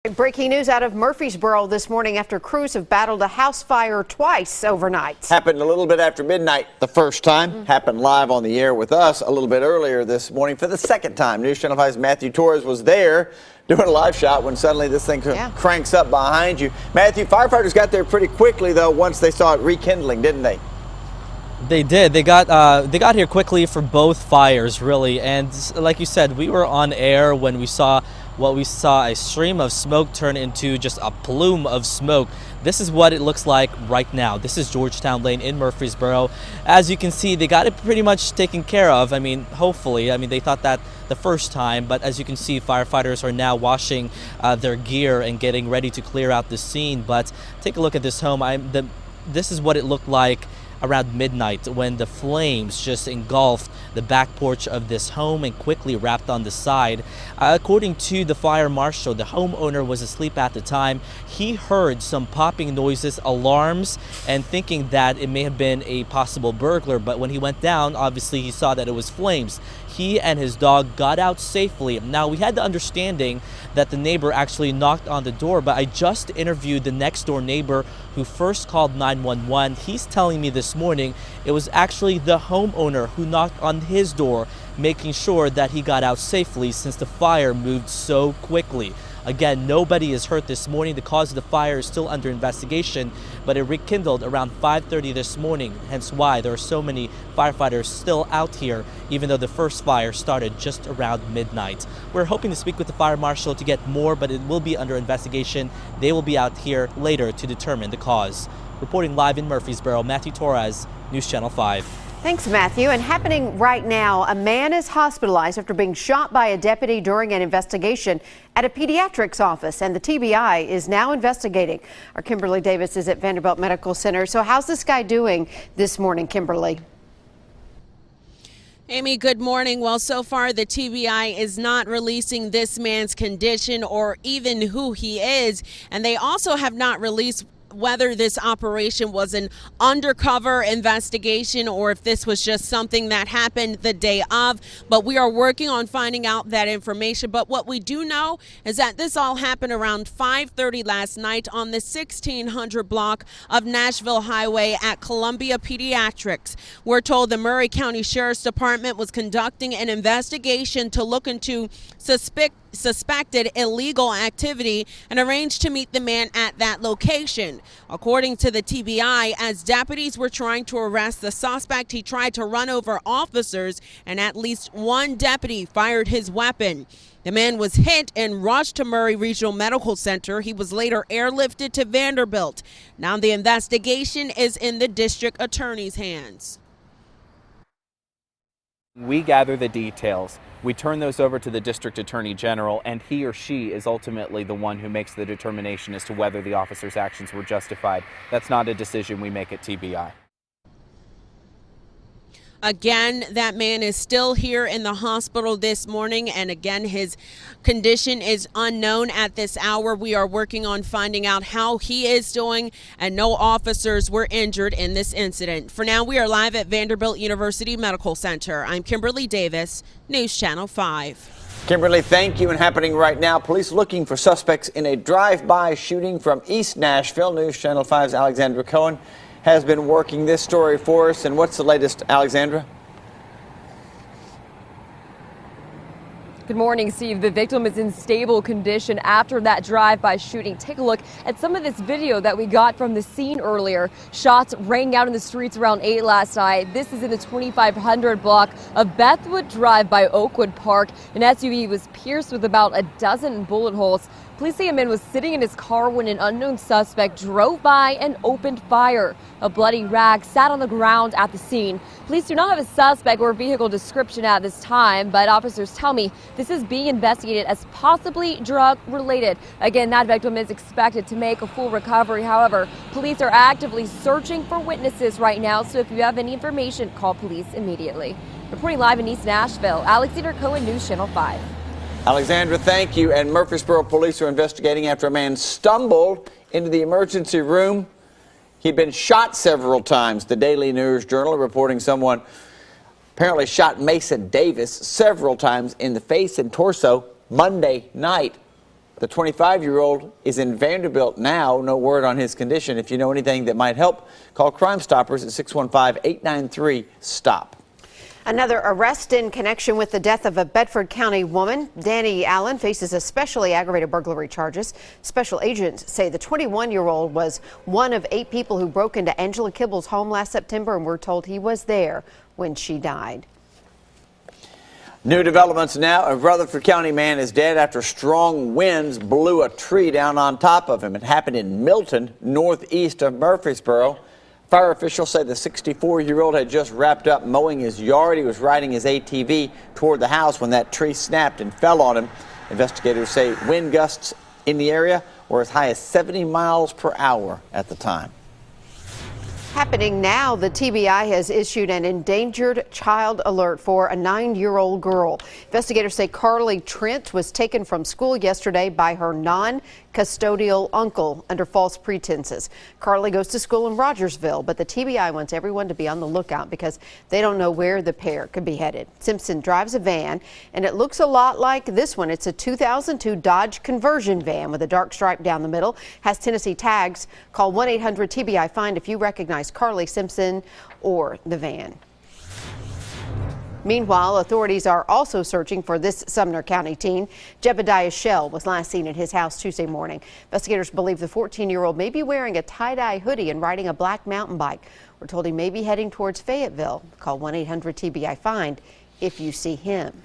Breaking news out of Murphysboro this morning after crews have battled a house fire twice overnight. Happened a little bit after midnight the first time. Happened live on the air with us a little bit earlier this morning for the second time. News Channel 5's Matthew Torres was there doing a live shot when suddenly this thing cranks up behind you. Matthew, firefighters got there pretty quickly though once they saw it rekindling, didn't they? They did. They got here quickly for both fires, really. And like you said, we were on air when we saw a stream of smoke turn into just a plume of smoke. This is what it looks like right now. This is Georgetown Lane in Murphysboro. As you can see, they got it pretty much taken care of. I mean, hopefully. I mean, they thought that the first time, but as you can see, firefighters are now washing their gear and getting ready to clear out the scene. But take a look at this home. This is what it looked like around midnight when the flames just engulfed the back porch of this home and quickly wrapped on the side. According to the fire marshal, the homeowner was asleep at the time. He heard some popping noises, alarms, and thinking that it may have been a possible burglar. But when he went down, obviously he saw that it was flames. He and his dog got out safely. Now, we had the understanding that the neighbor actually knocked on the door, but I just interviewed the next door neighbor who first called 911. He's telling me this morning it was actually the homeowner who knocked on his door, making sure that he got out safely since the fire moved so quickly. Again, nobody is hurt this morning. The cause of the fire is still under investigation, but it rekindled around 5:30 this morning, hence why there are so many firefighters still out here, even though the first fire started just around midnight. We're hoping to speak with the fire marshal to get more, but it will be under investigation. They will be out here later to determine the cause. Reporting live in Murphysboro, Matthew Torres, News Channel 5. Thanks, Matthew. And happening right now, a man is hospitalized after being shot by a deputy during an investigation at a pediatrics office, and the TBI is now investigating. Our Kimberly Davis is at Vanderbilt Medical Center. So how's this guy doing this morning, Kimberly? Amy, good morning. Well, so far the TBI is not releasing this man's condition or even who he is, and they also have not released whether this operation was an undercover investigation or if this was just something that happened the day of. But we are working on finding out that information. But what we do know is that this all happened around 5:30 last night on the 1600 block of Nashville Highway at Columbia Pediatrics. We're told the Murray County Sheriff's Department was conducting an investigation to look into suspected illegal activity and arranged to meet the man at that location. According to the TBI, as deputies were trying to arrest the suspect, he tried to run over officers, and at least one deputy fired his weapon. The man was hit and rushed to Murray Regional Medical Center. He was later airlifted to Vanderbilt. Now the investigation is in the district attorney's hands. We gather the details. We turn those over to the district attorney general, and he or she is ultimately the one who makes the determination as to whether the officer's actions were justified. That's not a decision we make at TBI. Again, that man is still here in the hospital this morning, and again, his condition is unknown at this hour. We are working on finding out how he is doing, and no officers were injured in this incident. For now, we are live at Vanderbilt University Medical Center. I'm Kimberly Davis, News Channel 5. Kimberly, thank you. And happening right now, police looking for suspects in a drive-by shooting from East Nashville. News Channel 5's Alexandra Cohen has been working this story for us. And what's the latest, Alexandra? Good morning, Steve. The victim is in stable condition after that drive-by shooting. Take a look at some of this video that we got from the scene earlier. Shots rang out in the streets around 8 last night. This is in the 2500 block of Bethwood Drive by Oakwood Park. An SUV was pierced with about a dozen bullet holes. Police say a man was sitting in his car when an unknown suspect drove by and opened fire. A bloody rag sat on the ground at the scene. Police do not have a suspect or vehicle description at this time, but officers tell me this is being investigated as possibly drug-related. Again, that victim is expected to make a full recovery. However, police are actively searching for witnesses right now, so if you have any information, call police immediately. Reporting live in East Nashville, Alexandra Cohen, News Channel 5. Alexandra, thank you. And Murphysboro police are investigating after a man stumbled into the emergency room. He'd been shot several times. The Daily News Journal reporting someone apparently shot Mason Davis several times in the face and torso Monday night. The 25-year-old is in Vanderbilt now. No word on his condition. If you know anything that might help, call Crime Stoppers at 615-893-STOP. Another arrest in connection with the death of a Bedford County woman. Danny Allen faces especially aggravated burglary charges. Special agents say the 21-year-old was one of 8 people who broke into Angela Kibble's home last September, and we're told he was there when she died. New developments now. A Rutherford County man is dead after strong winds blew a tree down on top of him. It happened in Milton, northeast of Murphysboro. Fire officials say the 64-year-old had just wrapped up mowing his yard. He was riding his ATV toward the house when that tree snapped and fell on him. Investigators say wind gusts in the area were as high as 70 miles per hour at the time. Happening now, the TBI has issued an endangered child alert for a 9-year-old girl. Investigators say Carly Trent was taken from school yesterday by her non-custodial uncle under false pretenses. Carly goes to school in Rogersville, but the TBI wants everyone to be on the lookout because they don't know where the pair could be headed. Simpson drives a van, and it looks a lot like this one. It's a 2002 Dodge conversion van with a dark stripe down the middle, has Tennessee tags. Call 1-800-TBI-FIND if you recognize Carly Simpson or the van. Meanwhile, authorities are also searching for this Sumner County teen. Jebediah Shell was last seen at his house Tuesday morning. Investigators believe the 14-year-old may be wearing a tie-dye hoodie and riding a black mountain bike. We're told he may be heading towards Fayetteville. Call 1-800-TBI-FIND if you see him.